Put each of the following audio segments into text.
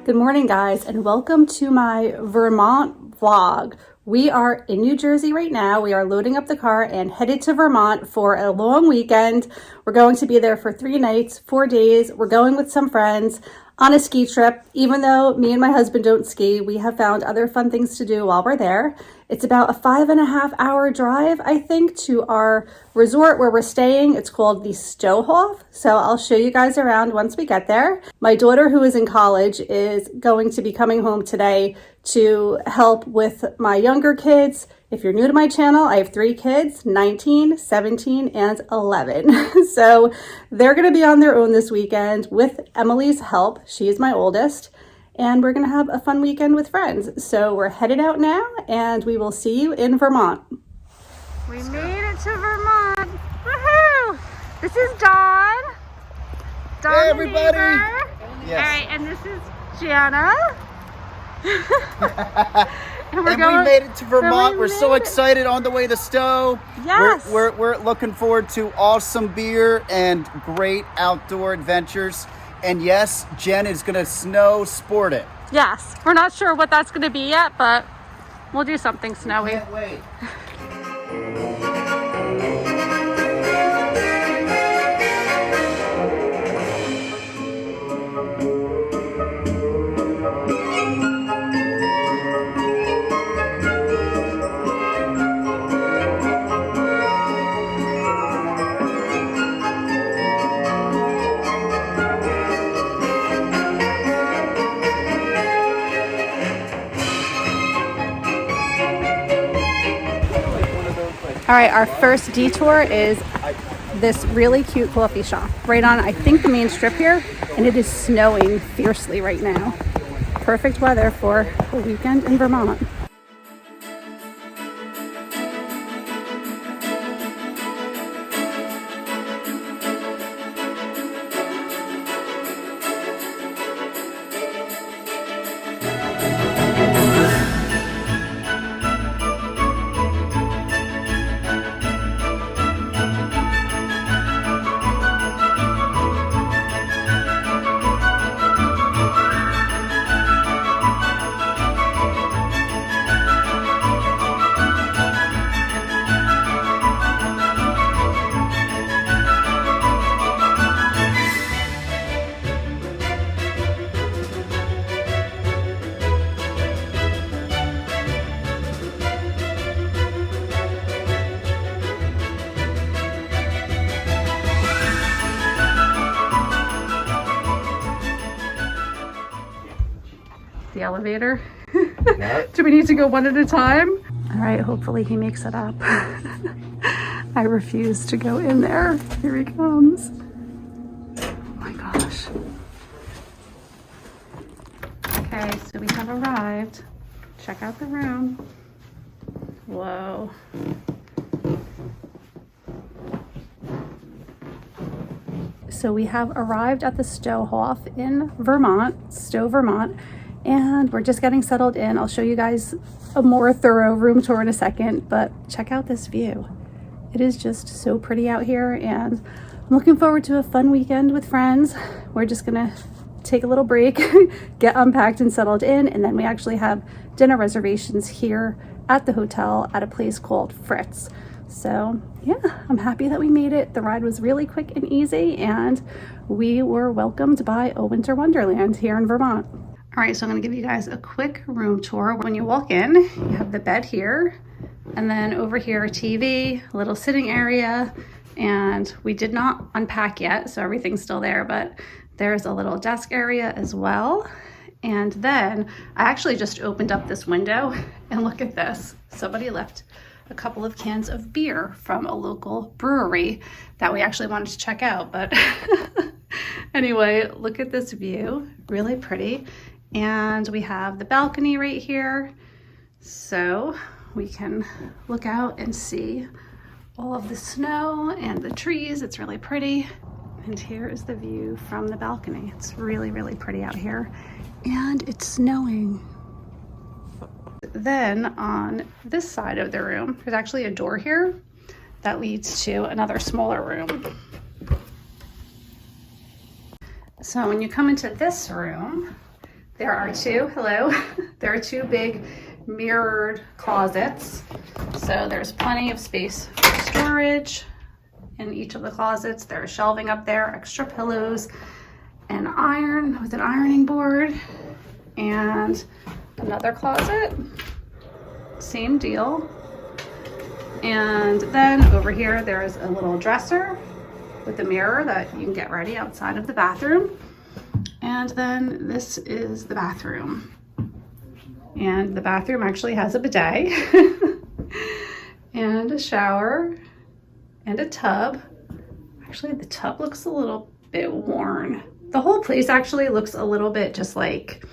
Good morning, guys, and welcome to my Vermont vlog. We are in New Jersey right now. We are loading up the car and headed to Vermont for a long weekend. We're going to be there for 3 nights, 4 days. We're going with some friends on a ski trip. Even though me and my husband don't ski, we have found other fun things to do while we're there. It's about a 5.5 hour drive, I think, to our resort where we're staying. It's called the Stowehof. So I'll show you guys around once we get there. My daughter, who is in college, is going to be coming home today to help with my younger kids. If you're new to my channel, I have 3 kids, 19, 17, and 11. So they're going to be on their own this weekend with Emily's help. She is my oldest. And we're going to have a fun weekend with friends. So we're headed out now, and we will see you in Vermont. We made it to Vermont. Woohoo! This is Dawn. Dawn, hey, everybody. Yes. All right, and this is Jana. and we made it to Vermont. We're so excited on the way to Stowe. Yes. We're looking forward to awesome beer and great outdoor adventures. And yes, Jen is going to snow sport it. Yes. We're not sure what that's going to be yet, but we'll do something snowy. Can't wait. All right, our first detour is this really cute coffee shop right on, I think, the main strip here, and it is snowing fiercely right now. Perfect weather for a weekend in Vermont. The elevator. Do we need to go one at a time? All right, hopefully he makes it up. I refuse to go in there. Here he comes. Oh my gosh. Okay, so we have arrived. Check out the room. Whoa. So we have arrived at the Stowehof in Vermont, Stowe, Vermont. And we're just getting settled in. I'll show you guys a more thorough room tour in a second, but check out this view. It is just so pretty out here, and I'm looking forward to a fun weekend with friends. We're just gonna take a little break, get unpacked and settled in, and then we actually have dinner reservations here at the hotel at a place called Fritz. So yeah, I'm happy that we made it. The ride was really quick and easy, and we were welcomed by a winter wonderland here in Vermont. All right, so I'm gonna give you guys a quick room tour. When you walk in, you have the bed here, and then over here, a TV, a little sitting area, and we did not unpack yet, so everything's still there, but there's a little desk area as well. And then I actually just opened up this window, and look at this. Somebody left a couple of cans of beer from a local brewery that we actually wanted to check out, but anyway, look at this view, really pretty. And we have the balcony right here, so we can look out and see all of the snow and the trees. It's really pretty. And here is the view from the balcony. It's really, really pretty out here, and it's snowing. Then on this side of the room, there's actually a door here that leads to another smaller room. So when you come into this room, there are two, hello, there are two big mirrored closets. So there's plenty of space for storage in each of the closets. There's shelving up there, extra pillows, an iron with an ironing board, and another closet, same deal. And then over here, there's a little dresser with a mirror that you can get ready outside of the bathroom. And then this is the bathroom. And the bathroom actually has a bidet and a shower and a tub. Actually, the tub looks a little bit worn. The whole place actually looks a little bit just like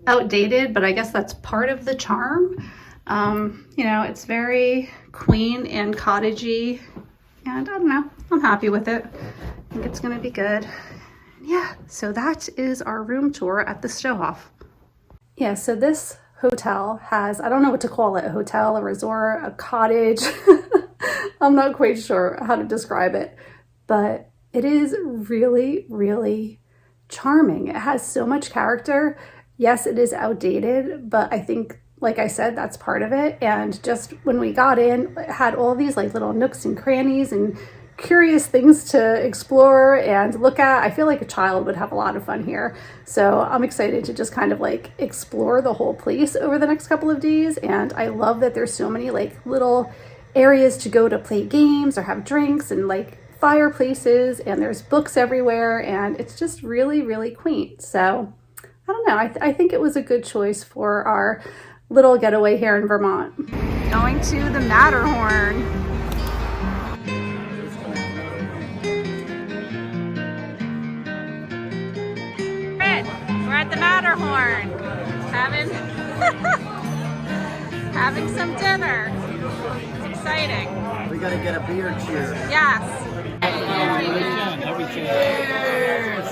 outdated, but I guess that's part of the charm. You know, it's very quaint and cottagey, and I don't know, I'm happy with it. I think it's gonna be good. Yeah, so that is our room tour at the Stowehof. Yeah, so this hotel has, I don't know what to call it, a hotel, a resort, a cottage. I'm not quite sure how to describe it, but it is really, really charming. It has so much character. Yes, it is outdated, but I think, like I said, that's part of it. And just when we got in, it had all these like little nooks and crannies and curious things to explore and look at. I feel like a child would have a lot of fun here. So I'm excited to just kind of like explore the whole place over the next couple of days. And I love that there's so many like little areas to go to play games or have drinks, and like fireplaces, and there's books everywhere, and it's just really, really quaint. So I don't know, I think it was a good choice for our little getaway here in Vermont. Going to the Matterhorn. We're at the Matterhorn, having some dinner. It's exciting. We gotta get a beer cheer. Yes. Cheers!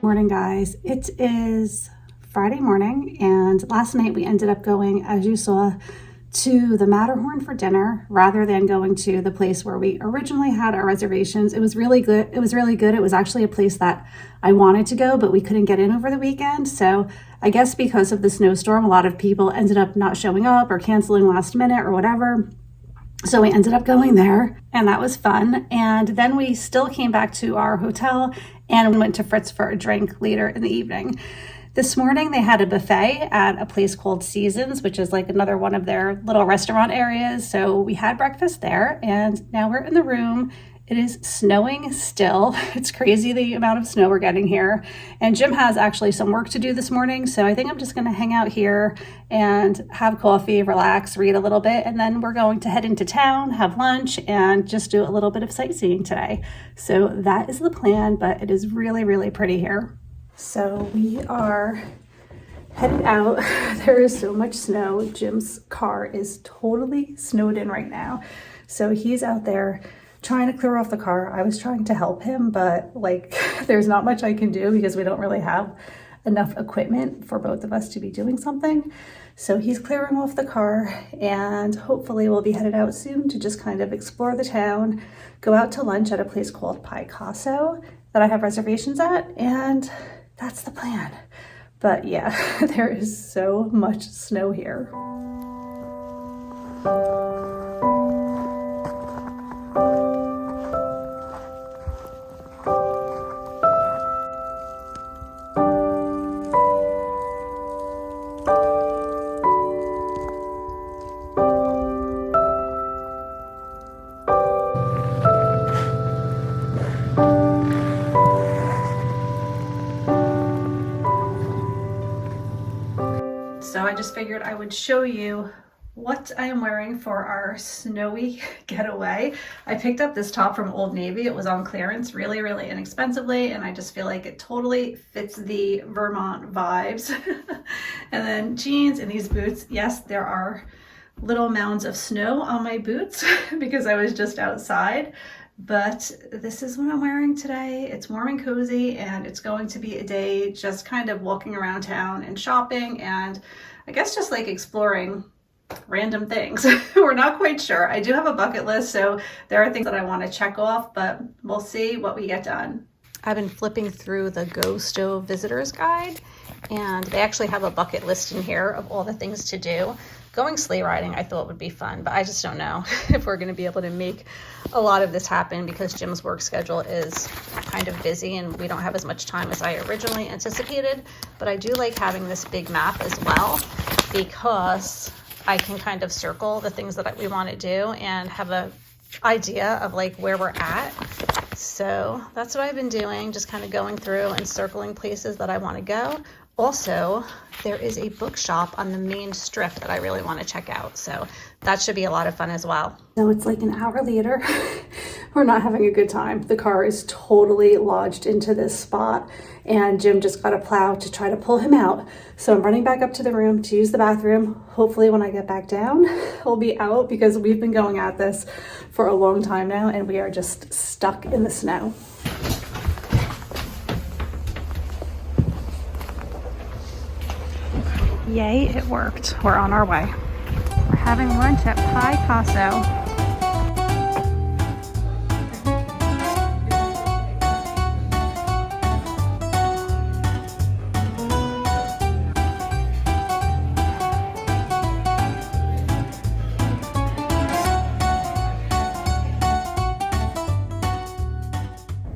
Morning, guys. It is Friday morning, and last night we ended up going, as you saw, to the Matterhorn for dinner rather than going to the place where we originally had our reservations. It was really good. It was actually a place that I wanted to go, but we couldn't get in over the weekend. So I guess because of the snowstorm, a lot of people ended up not showing up or canceling last minute or whatever. So we ended up going there, and that was fun. And then we still came back to our hotel and we went to Fritz for a drink later in the evening. This morning they had a buffet at a place called Seasons, which is like another one of their little restaurant areas. So we had breakfast there, and now we're in the room. It is snowing still. It's crazy the amount of snow we're getting here. And Jim has actually some work to do this morning. So I think I'm just gonna hang out here and have coffee, relax, read a little bit. And then we're going to head into town, have lunch, and just do a little bit of sightseeing today. So that is the plan, but it is really, really pretty here. So we are headed out. There is so much snow. Jim's car is totally snowed in right now. So he's out there trying to clear off the car. I was trying to help him, but like there's not much I can do because we don't really have enough equipment for both of us to be doing something. So he's clearing off the car, and hopefully we'll be headed out soon to just kind of explore the town, go out to lunch at a place called Picasso that I have reservations at, and that's the plan. But yeah, there is so much snow here. So I just figured I would show you what I am wearing for our snowy getaway. I picked up this top from Old Navy. It was on clearance really, really inexpensively, and I just feel like it totally fits the Vermont vibes. And then jeans and these boots. Yes, there are little mounds of snow on my boots because I was just outside, but this is what I'm wearing today. It's warm and cozy, and it's going to be a day just kind of walking around town and shopping, and I guess just like exploring random things. We're not quite sure. I do have a bucket list, so there are things that I want to check off, but we'll see what we get done. I've been flipping through the Go Stowe Visitors Guide, and they actually have a bucket list in here of all the things to do. Going sleigh riding I thought would be fun, but I just don't know if we're going to be able to make a lot of this happen because Jim's work schedule is kind of busy and we don't have as much time as I originally anticipated. But I do like having this big map as well because I can kind of circle the things that we want to do and have an idea of like where we're at. So that's what I've been doing, just kind of going through and circling places that I want to go. Also, there is a bookshop on the main strip that I really want to check out. So that should be a lot of fun as well. So it's like an hour later. We're not having a good time. The car is totally lodged into this spot and Jim just got a plow to try to pull him out. So I'm running back up to the room to use the bathroom. Hopefully when I get back down, we'll be out because we've been going at this for a long time now and we are just stuck in the snow. Yay, it worked. We're on our way. We're having lunch at Picasso.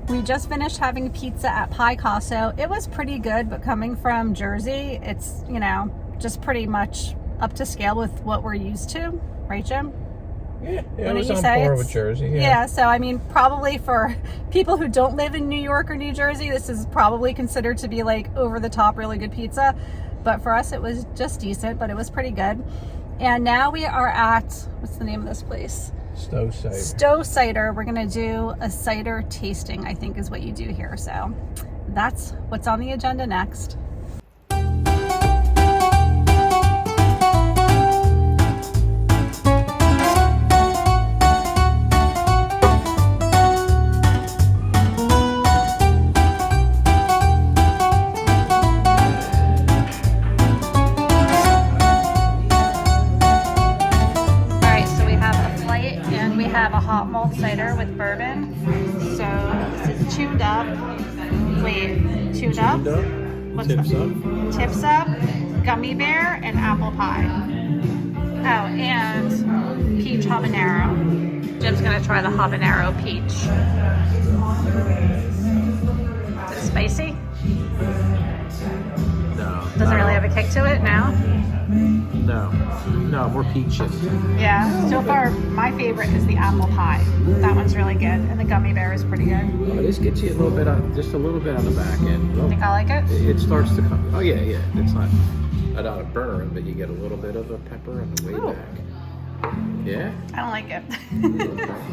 We just finished having pizza at Picasso. It was pretty good, but coming from Jersey, it's, you know, just pretty much up to scale with what we're used to, right, Jim? Yeah, it was on par with Jersey. Yeah, so I mean, probably for people who don't live in New York or New Jersey, this is probably considered to be like over the top, really good pizza. But for us, it was just decent, but it was pretty good. And now we are at, what's the name of this place? Stowe Cider. Stowe Cider. We're gonna do a cider tasting, I think is what you do here. So that's what's on the agenda next. Hot malt cider with bourbon. So this is tuned up. Wait, tuned up? What's Tips that? up. Tips up, gummy bear, and apple pie. Oh, and peach habanero. Jim's gonna try the habanero peach. Is it spicy? No. Does it really have a kick to it? No? No, more peachy. Yeah, so far my favorite is the apple pie. That one's really good, and the gummy bear is pretty good. Oh, this gets you a little bit on, just a little bit on the back end. You think I like it? It starts to come. Oh yeah. It's not a burner, but you get a little bit of a pepper on the way back. Yeah. I don't like it.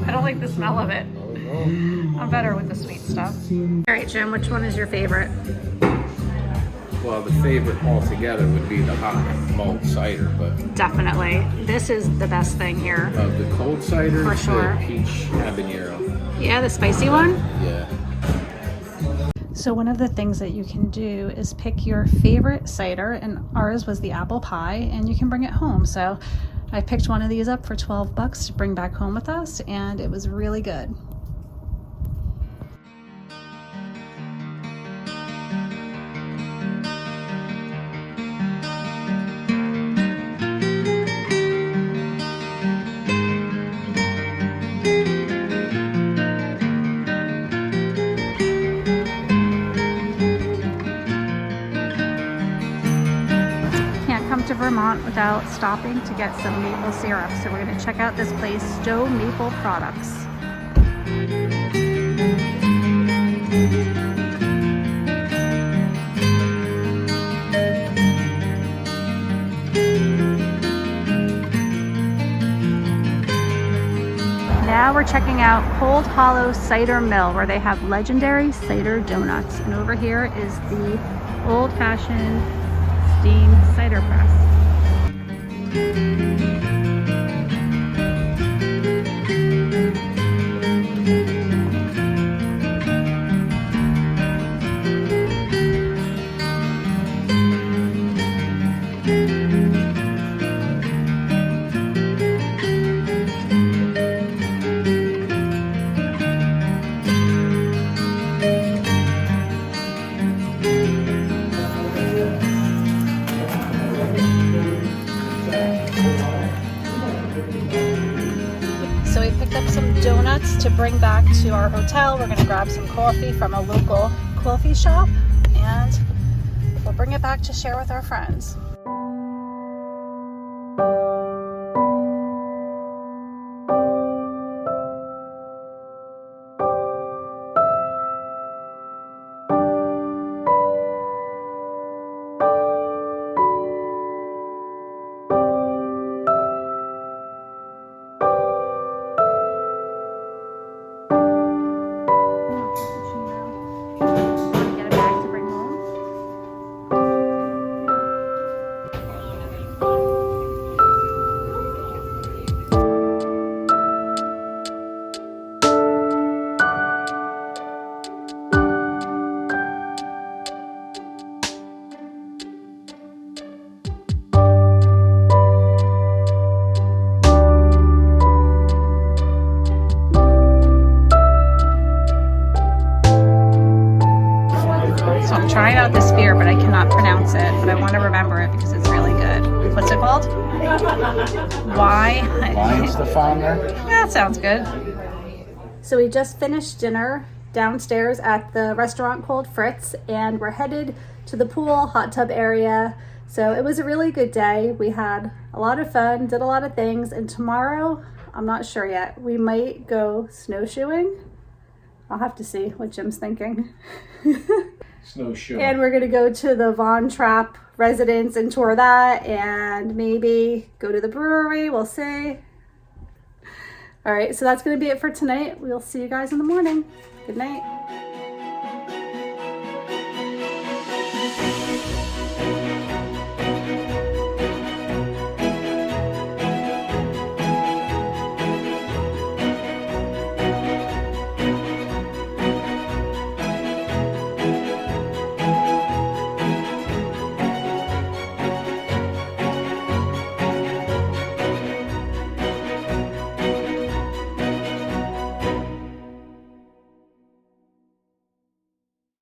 I don't like the smell of it. I'm better with the sweet stuff. All right, Jim, which one is your favorite? Well, the favorite altogether would be the hot malt cider, but definitely this is the best thing here. Of the cold cider, for sure. The peach habanero. Yeah, the spicy one. Yeah. So one of the things that you can do is pick your favorite cider, and ours was the apple pie, and you can bring it home. So I picked one of these up for $12 to bring back home with us, and it was really good. To Vermont without stopping to get some maple syrup. So we're going to check out this place, Stowe Maple Products. now we're checking out Cold Hollow Cider Mill, where they have legendary cider donuts. And over here is the old-fashioned steam cider press. So we picked up some donuts to bring back to our hotel. We're gonna grab some coffee from a local coffee shop and we'll bring it back to share with our friends. So I'm trying out this beer, but I cannot pronounce it, but I want to remember it because it's really good. What's it called? Why? Lions the Founder. That sounds good. So we just finished dinner downstairs at the restaurant called Fritz, and we're headed to the pool hot tub area. So it was a really good day. We had a lot of fun, did a lot of things, and tomorrow, I'm not sure yet, we might go snowshoeing. I'll have to see what Jim's thinking. Snowshoe. And we're gonna go to the Von Trapp residence and tour that, and maybe go to the brewery, we'll see. All right, so that's gonna be it for tonight. We'll see you guys in the morning. Good night.